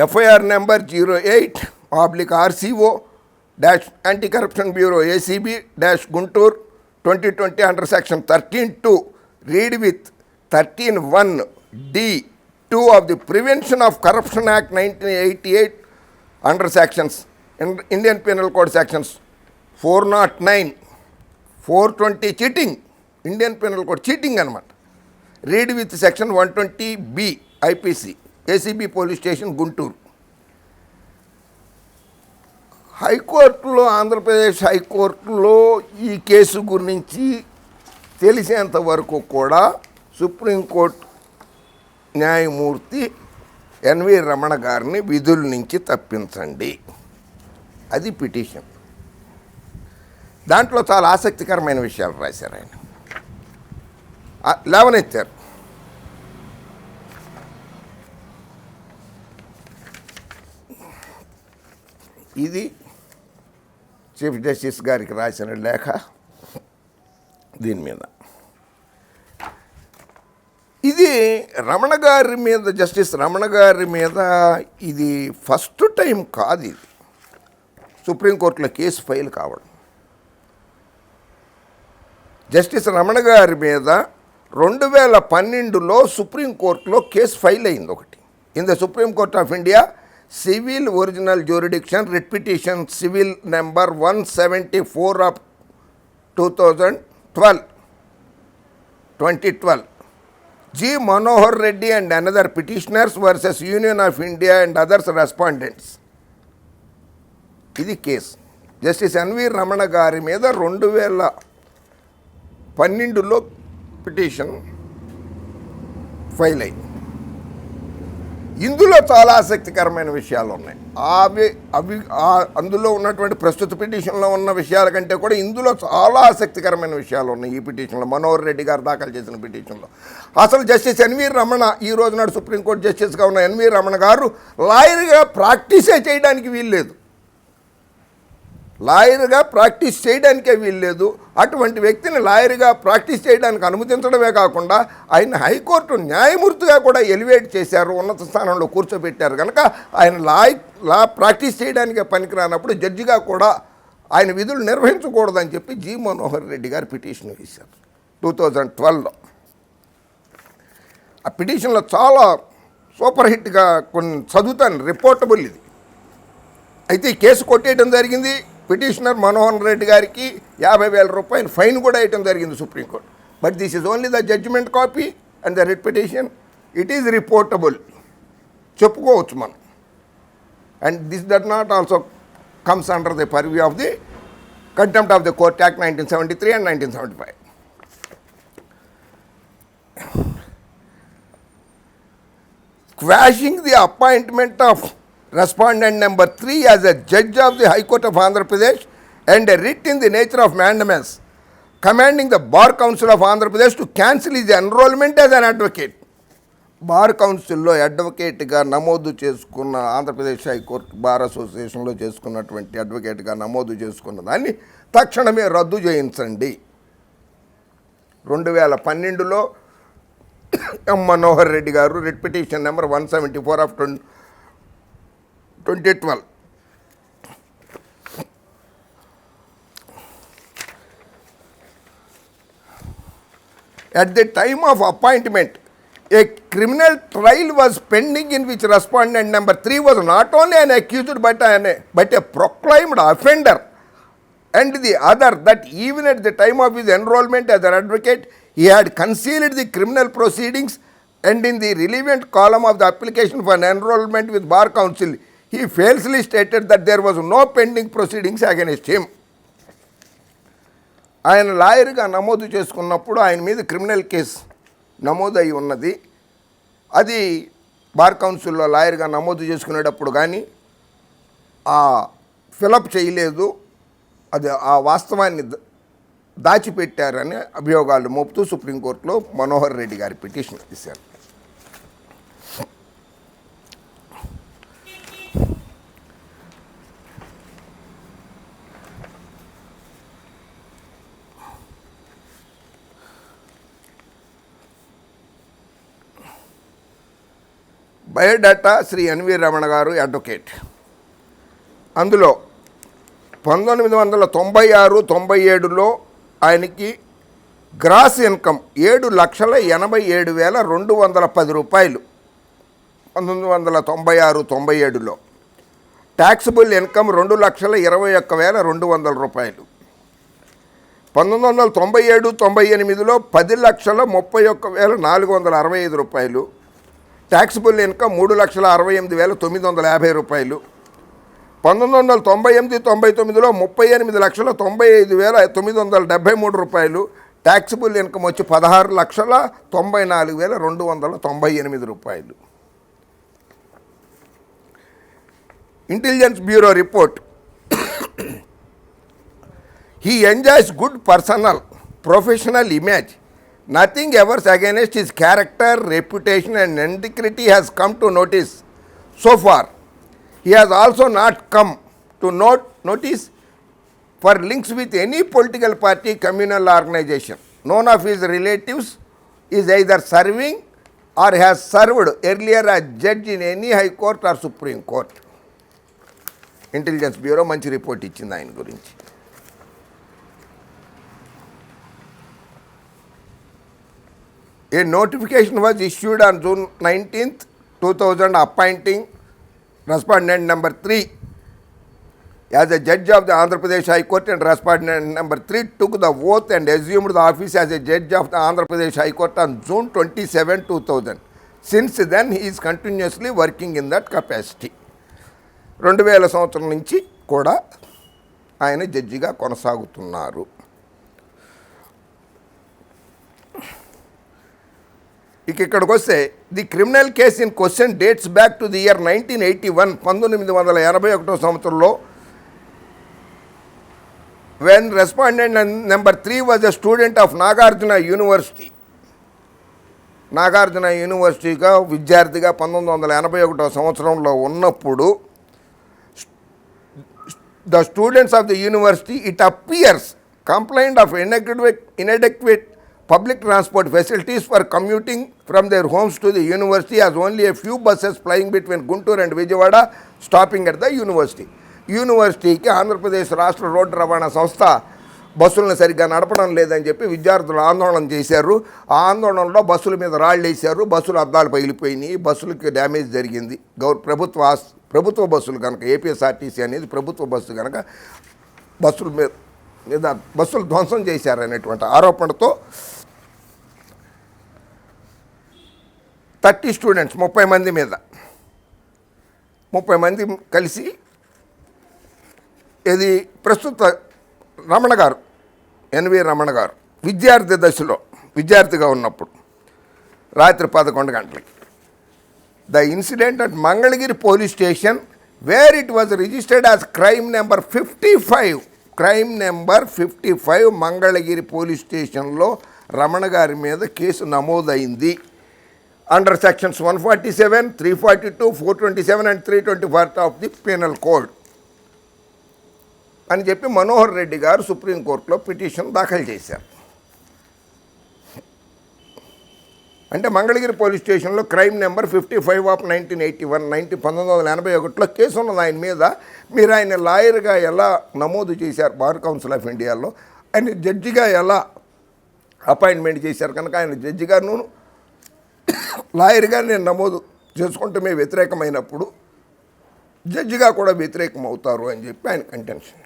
FIR number 08 oblique RCO dash Anti-Corruption Bureau ACB dash Guntur 2020 under section 13(2) read with 13(1)(d)(2) of the Prevention of Corruption Act 1988 under sections Indian Penal Code sections 409, 420 cheating, Indian Penal Code cheating అనమాట. Read with section 120B IPC ACB police station Guntur. హైకోర్టులో, ఆంధ్రప్రదేశ్ హైకోర్టులో ఈ case గురించి తెలిసేంత వరకు కూడా supreme court న్యాయమూర్తి N V Ramana గారిని విధుల నుంచి తప్పించండి, అది పిటిషన్. దాంట్లో చాలా ఆసక్తికరమైన విషయాలు రాశారు ఆయన, లేవనెత్తారు. ఇది చీఫ్ జస్టిస్ గారికి రాసిన లేఖ. దీని మీద ఇది రమణ గారి మీద, జస్టిస్ రమణ గారి మీద ఇది ఫస్ట్ టైం కాదు. ఇది సుప్రీంకోర్టులో కేసు ఫైల్ కావడం. జస్టిస్ రమణ గారి మీద 2012లో సుప్రీంకోర్టులో కేసు ఫైల్ అయింది ఒకటి. In the supreme court of India civil original jurisdiction writ petition civil number 174 of 2012 G. Manohar Reddy and another petitioners versus Union of India and others respondents. ఇది case. Justice N V Ramana గారి మీద 2012లో petition file అయింది. ఇందులో చాలా ఆసక్తికరమైన విషయాలు ఉన్నాయి. అందులో ఉన్నటువంటి ప్రస్తుత పిటిషన్లో ఉన్న విషయాల కంటే కూడా ఇందులో చాలా ఆసక్తికరమైన విషయాలు ఉన్నాయి. ఈ పిటిషన్లో, మనోహర్ రెడ్డి గారు దాఖలు చేసిన పిటిషన్లో అసలు జస్టిస్ ఎన్వి రమణ, ఈ రోజు నాడు సుప్రీంకోర్టు జస్టిస్గా ఉన్న ఎన్వి రమణ గారు లాయర్గా ప్రాక్టీసే చేయడానికి వీల్లేదు. లాయర్గా ప్రాక్టీస్ చేయడానికే వీల్లేదు. అటువంటి వ్యక్తిని లాయర్గా ప్రాక్టీస్ చేయడానికి అనుమతించడమే కాకుండా ఆయన హైకోర్టు న్యాయమూర్తిగా కూడా ఎలివేట్ చేశారు, ఉన్నత స్థానంలో కూర్చోబెట్టారు. కనుక ఆయన లా ప్రాక్టీస్ చేయడానికే పనికిరానప్పుడు జడ్జిగా కూడా ఆయన విధులు నిర్వహించకూడదని చెప్పి జి. మనోహర్ రెడ్డి గారు పిటిషన్ వేశారు 2012లో. ఆ పిటిషన్లో చాలా సూపర్ హిట్గా కొన్ని చదువుతాను, రిపోర్టబుల్ ఇది. అయితే ఈ కేసు కొట్టేయడం జరిగింది. పిటిషనర్ మనోహర్ రెడ్డి గారికి 50,000 రూపాయలు ఫైన్ కూడా వేయటం జరిగింది Supreme Court. But this is only the judgment copy and the writ petition. It is reportable, చెప్పుకోవచ్చు మనం. And this does not also comes under the purview of the contempt of the court act 1973 and 1975. Quashing the appointment of respondent number 3 as a judge of the High Court of Andhra Pradesh and a writ in the nature of mandamus commanding the Bar Council of Andhra Pradesh to cancel his enrollment as an advocate. Bar కౌన్సిల్లో అడ్వకేట్గా నమోదు చేసుకున్న, Andhra Pradesh high court bar అసోసియేషన్లో చేసుకున్నటువంటి అడ్వకేట్గా నమోదు చేసుకున్న దాన్ని తక్షణమే రద్దు చేయించండి. 2012లో ఎం. మనోహర్ రెడ్డి గారు writ petition number 174 of 2012. At the time of appointment, a criminal trial was pending in which respondent number 3 was not only an accused but a proclaimed offender, and the other that even at the time of his enrollment as an advocate he had concealed the criminal proceedings, and in the relevant column of the application for an enrollment with Bar Council he falsely stated that there was no pending proceedings against him. ఆయన లాయర్గా నమోదు చేసుకున్నప్పుడు ఆయన మీద criminal case నమోదై ఉన్నది. అది bar కౌన్సిల్లో లాయర్గా నమోదు చేసుకునేటప్పుడు కానీ ఫిలప్ చేయలేదు. అది ఆ వాస్తవాన్ని దాచిపెట్టారని అభియోగాలు మోపుతూ సుప్రీంకోర్టులో మనోహర్ రెడ్డి గారి పిటిషన్ ఇచ్చారు. బయోడేటా శ్రీ ఎన్వి రమణ గారు, అడ్వకేట్. అందులో 1996-97లో ఆయనకి గ్రాస్ ఇన్కమ్ 7,87,210 రూపాయలు 1996-97లో. ట్యాక్సిబుల్ ఇన్కమ్ 2,21,200 రూపాయలు. 1997-98లో 10,31,465 రూపాయలు. ట్యాక్సిబుల్ ఇన్కమ్ 3,68,950 రూపాయలు. 1998-99లో 38,95,973 రూపాయలు. ట్యాక్సిబుల్ ఇన్కమ్ వచ్చి 16,94,298 రూపాయలు. Intelligence bureau report. He enjoys good personal, professional image. Nothing ever against his character, reputation and integrity has come to notice so far. He has also not come to notice for links with any political party, communal organization. None of his relatives is either serving or has served earlier as judge in any high court or supreme court. Intelligence bureau మంచి report ఇచ్చింది ఆయన గురించి. A notification was issued on June 19th, 2000 appointing respondent number 3 as a judge of the Andhra Pradesh High Court, and respondent number 3 took the oath and assumed the office as a judge of the Andhra Pradesh High Court on June 27, 2000. Since then, he is continuously working in that capacity. 2000 సంవత్సరం నుంచి కూడా ఆయన జడ్జిగా కొనసాగుతున్నారు. ఇక్కడికి వస్తే the criminal case in question dates back to the year 1981. 1981 సంవత్సరంలో when respondent number 3 was a student of Nagarjuna University. Nagarjuna యూనివర్సిటీగా విద్యార్థిగా 1981 సంవత్సరంలో ఉన్నప్పుడు the students of the university, it appears, complained of inadequate public transport facilities for commuting from their homes to the university, as only a few buses plying between Guntur and Vijayawada stopping at the university. యూనివర్సిటీకి ఆంధ్రప్రదేశ్ రాష్ట్ర road రవాణా సంస్థ బస్సులను సరిగ్గా నడపడం లేదని చెప్పి విద్యార్థులు ఆందోళన చేశారు. ఆ ఆందోళనలో బస్సుల మీద రాళ్ళు వేశారు. బస్సులు అద్దాలు పగిలిపోయినాయి. బస్సులకి డ్యామేజ్ జరిగింది. ప్రభుత్వ బస్సులు కనుక, ఏపీఎస్ఆర్టీసీ అనేది ప్రభుత్వ బస్సు కనుక బస్సులు ధ్వంసం చేశారనేటువంటి ఆరోపణతో 30 స్టూడెంట్స్ 30 మంది మీద 30 మంది కలిసి ఇది ప్రస్తుత రమణ గారు, ఎన్వి రమణ గారు విద్యార్థి దశలో విద్యార్థిగా ఉన్నప్పుడు రాత్రి 11 గంటలకి the incident at Mangalagiri police station, where it was registered as crime number 55 Mangalagiri police స్టేషన్లో రమణ గారి మీద కేసు నమోదైంది. Under sections 147, 342, 427 and 324 of the penal code అని చెప్పి మనోహర్ రెడ్డి గారు సుప్రీంకోర్టులో పిటిషన్ దాఖలు చేశారు. అంటే మంగళగిరి పోలీస్ స్టేషన్లో క్రైమ్ నెంబర్ 55 ఆఫ్ 1981 కేసు ఉన్నది ఆయన మీద. మీరు ఆయన లాయర్గా ఎలా నమోదు చేశారు బార్ కౌన్సిల్ ఆఫ్ ఇండియాలో, ఆయన జడ్జిగా ఎలా అపాయింట్మెంట్ చేశారు కనుక ఆయన జడ్జిగాను లాయర్గా నేను నమోదు చేసుకుంటే వ్యతిరేకమైనప్పుడు జడ్జిగా కూడా వ్యతిరేకం అవుతారు అని చెప్పి ఆయన కంటెన్షన్.